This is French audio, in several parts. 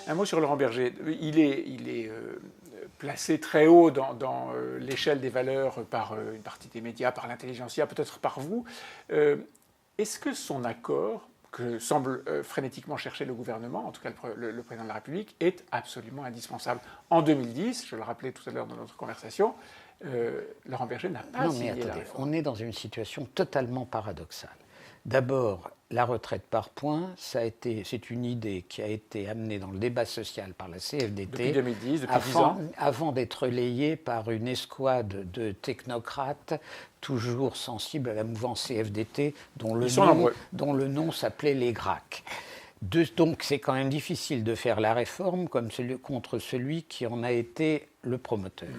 Un mot sur Laurent Berger. Il est placé très haut dans l'échelle des valeurs par une partie des médias, par l'intelligentsia, peut-être par vous. Est-ce que son accord, que semble frénétiquement chercher le gouvernement, en tout cas le président de la République, est absolument indispensable? En 2010, je le rappelais tout à l'heure dans notre conversation, Laurent Berger n'a pas signé la réforme. On est dans une situation totalement paradoxale. D'abord, la retraite par points, c'est une idée qui a été amenée dans le débat social par la CFDT depuis 2010, depuis 10 ans. Avant d'être relayée par une escouade de technocrates toujours sensibles à la mouvance CFDT dont le nom s'appelait les GRAC. Donc c'est quand même difficile de faire la réforme contre celui qui en a été le promoteur.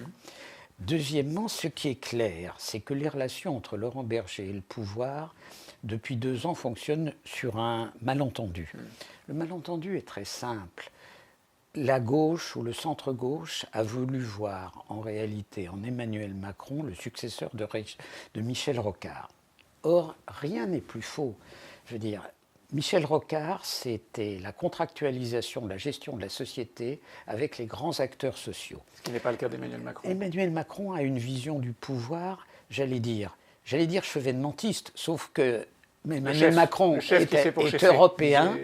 Deuxièmement, ce qui est clair, c'est que les relations entre Laurent Berger et le pouvoir, depuis 2 ans, fonctionnent sur un malentendu. Le malentendu est très simple. La gauche ou le centre-gauche a voulu voir en réalité en Emmanuel Macron le successeur de Michel Rocard. Or, rien n'est plus faux. Je veux dire, Michel Rocard, c'était la contractualisation de la gestion de la société avec les grands acteurs sociaux. Ce qui n'est pas le cas d'Emmanuel Macron. Emmanuel Macron a une vision du pouvoir, j'allais dire chevènementiste, sauf que Emmanuel Macron est européen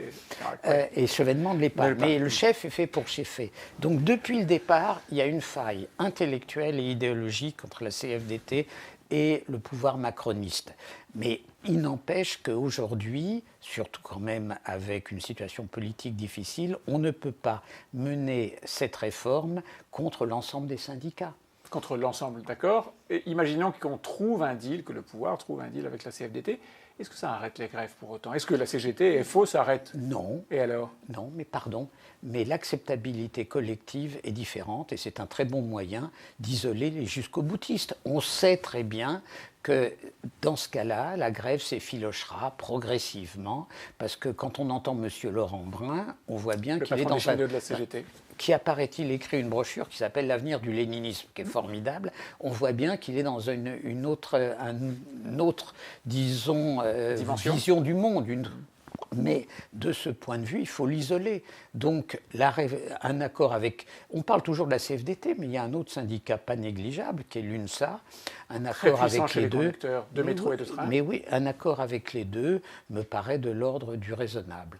et chevènement ne l'est pas. Mais le chef est fait pour cheffer. Donc depuis le départ, il y a une faille intellectuelle et idéologique entre la CFDT et le pouvoir macroniste. Mais il n'empêche qu'aujourd'hui, surtout quand même avec une situation politique difficile, on ne peut pas mener cette réforme contre l'ensemble des syndicats. Contre l'ensemble, d'accord. Et imaginons qu'on trouve un deal, que le pouvoir trouve un deal avec la CFDT. Est-ce que ça arrête les grèves pour autant? Est-ce que la CGT, FO, s'arrête? Non. Et alors? Non, mais pardon. Mais l'acceptabilité collective est différente et c'est un très bon moyen d'isoler les jusqu'au-boutistes. On sait très bien que dans ce cas-là, la grève s'effilochera progressivement parce que quand on entend M. Laurent Brun, on voit bien qu'il est dans de la CGT. Qui apparaît-il écrit une brochure qui s'appelle L'avenir du léninisme, qui est formidable. On voit bien qu'il est dans une autre, disons, vision du monde. Mais de ce point de vue, il faut l'isoler. Donc, un accord avec... On parle toujours de la CFDT, mais il y a un autre syndicat pas négligeable, qui est l'UNSA. Un accord avec les deux... de métro et de train. Mais oui, un accord avec les deux me paraît de l'ordre du raisonnable.